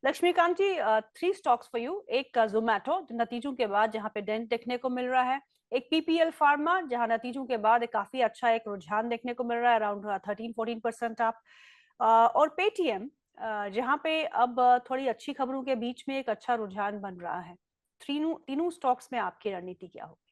Laxmikant ji, 3 stocks for you. एक Zomato जो नतीजों के बाद जहां पे डेंट देखने को मिल रहा है, एक पीपीएल फार्मा जहां नतीजों के बाद एक काफी अच्छा एक रुझान देखने को मिल रहा है, अराउंड 13-14% आप, और पेटीएम जहां पे अब थोड़ी अच्छी खबरों के बीच में एक अच्छा रुझान बन रहा है। तीनों तीनों स्टॉक्स में आपकी रणनीति क्या होगी?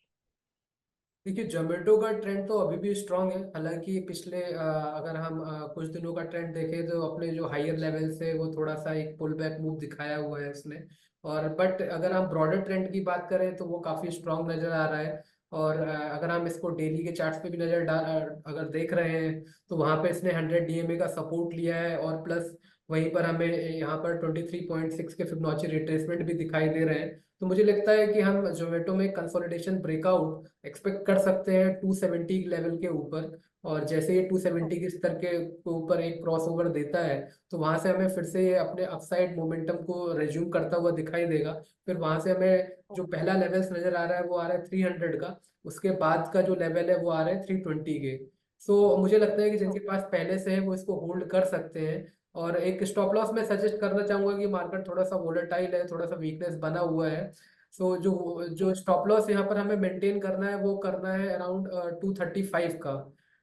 देखिए, जोमेटो का ट्रेंड तो अभी भी स्ट्रांग है। हालांकि पिछले अगर हम कुछ दिनों का ट्रेंड देखें तो अपने जो हायर लेवल से वो थोड़ा सा एक पुल बैक मूव दिखाया हुआ है इसने। और बट अगर हम ब्रॉडर ट्रेंड की बात करें तो वो काफी स्ट्रांग नजर आ रहा है। और अगर हम इसको डेली के चार्ट्स पे भी नजर डाल अगर देख रहे हैं तो वहां पे इसने 100 डीएमए का सपोर्ट लिया है। और प्लस वहीं पर हमें यहाँ पर 23.6 के फिबोनाची रिट्रेसमेंट भी दिखाई दे रहे हैं। तो मुझे लगता है कि हम जोमेटो में कंसोलिडेशन ब्रेकआउट एक्सपेक्ट कर सकते हैं 270 लेवल के ऊपर। और जैसे ये 270 के स्तर के ऊपर एक क्रॉसओवर देता है तो वहां से हमें फिर से ये अपने अपसाइड मोमेंटम को रिज्यूम करता हुआ दिखाई देगा। फिर वहां से हमें जो पहला लेवल्स नजर आ रहा है वो आ रहा है 300 का। उसके बाद का जो लेवल है वो आ रहा है 320 के। सो मुझे लगता है कि जिनके पास पहले से है वो इसको होल्ड कर सकते हैं। और एक स्टॉप लॉस मैं सजेस्ट करना चाहूंगा कि मार्केट थोड़ा सा वोलेटाइल है, थोड़ा सा वीकनेस बना हुआ है। सो जो जो जी। स्टॉप लॉस यहाँ पर हमें मेंटेन करना है वो करना है अराउंड 235 का।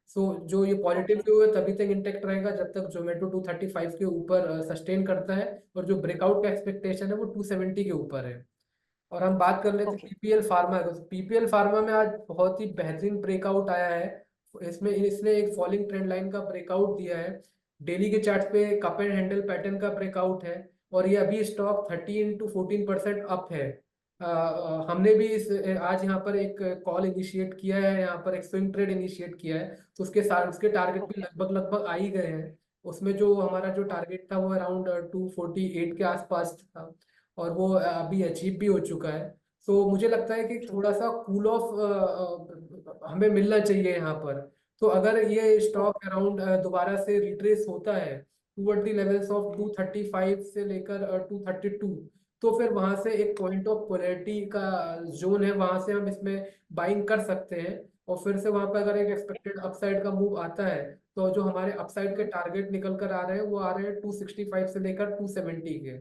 सो जो ये पॉजिटिव ओके। व्यू है तभी तक इंटेक्ट रहेगा जब तक जोमेटो 235 के ऊपर सस्टेन करता है। और जो ब्रेकआउट का एक्सपेक्टेशन है वो 270 के ऊपर है। और हम बात कर लेते हैं ओके। पीपीएल फार्मा का। पीपीएल फार्मा में आज बहुत ही बेहतरीन ब्रेकआउट आया है। इसमें इसने एक फॉलिंग ट्रेंड लाइन का ब्रेकआउट दिया है। डेली के चार्ट पे कप एंड हैंडल पैटर्न का ब्रेकआउट है। और ये अभी स्टॉक 13 to 14% अप है। हमने भी इस आज यहाँ पर एक कॉल इनिशिएट किया है, यहाँ पर एक स्विंग ट्रेड इनिशिएट किया है। तो उसके साथ उसके टारगेट भी ओके। लगभग लगभग आ ही गए हैं। उसमें जो हमारा जो ओके। टारगेट था वो अराउंड 248 के आसपास था। और वो अभी अचीव भी हो चुका है। सो मुझे लगता है कि ट्रू। थोड़ा सा कूल ऑफ हमें मिलना चाहिए यहाँ पर। तो अगर ये स्टॉक अराउंड दोबारा से रिट्रेस होता है टूवर्ड द लेवल्स ऑफ 235 से लेकर 232, तो फिर वहां से एक पॉइंट ऑफ पोलैरिटी का जोन है, वहां से हम इसमें बाइंग कर सकते हैं। और फिर से वहां पर अगर एक एक्सपेक्टेड अपसाइड का मूव आता है तो जो हमारे अपसाइड के टारगेट निकल कर आ रहे हैं वो आ रहे हैं 265 से लेकर 270 के।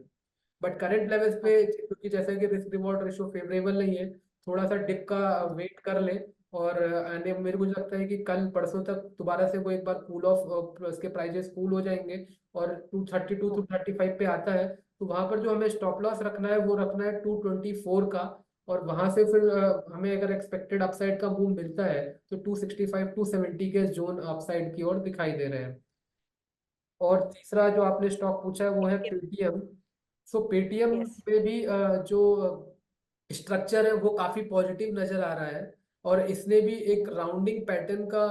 बट करंट लेवल्स पे ओके। क्योंकि जैसे कि रिस्क रिवॉर्ड रेशियो फेवरेबल नहीं है, थोड़ा सा डिप का वेट कर ले। और मेरे को लगता है कि कल परसों तक दोबारा से वो एक बार कूल ऑफ उसके प्राइजेस कूल हो जाएंगे और 232 टू 35 पे आता है तो वहां पर जो हमें स्टॉप लॉस रखना है वो रखना है 224 का। और वहां से फिर हमें अगर एक्सपेक्टेड अपसाइड का मूव मिलता है तो 265 270 के जोन अपसाइड की ओर दिखाई दे रहे हैं। और तीसरा जो आपने स्टॉक पूछा है वो है पेटीएम। सो पेटीएम यस। में भी जो स्ट्रक्चर है वो काफी पॉजिटिव नजर आ रहा है। और इसने भी एक राउंडिंग पैटर्न का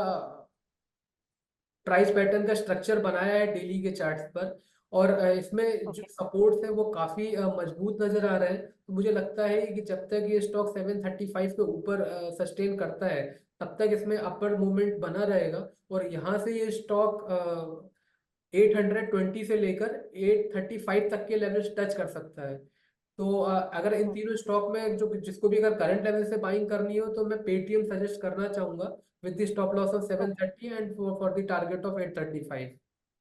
प्राइस पैटर्न का स्ट्रक्चर बनाया है डेली के चार्ट्स पर। और इसमें जो ओके। सपोर्ट्स है वो काफी मजबूत नजर आ रहे हैं। तो मुझे लगता है कि जब तक ये स्टॉक 735 के ऊपर सस्टेन करता है तब तक इसमें अपर मूवमेंट बना रहेगा। और यहाँ से ये स्टॉक 820 से लेकर 835 तक के लेवल्स टच कर सकता है। तो अगर इन तीनों स्टॉक में जो जिसको भी अगर करंट लेवल से बाइंग करनी हो तो मैं पेटीएम सजेस्ट करना चाहूंगा with the stop loss of okay. 730 and for the target of 835।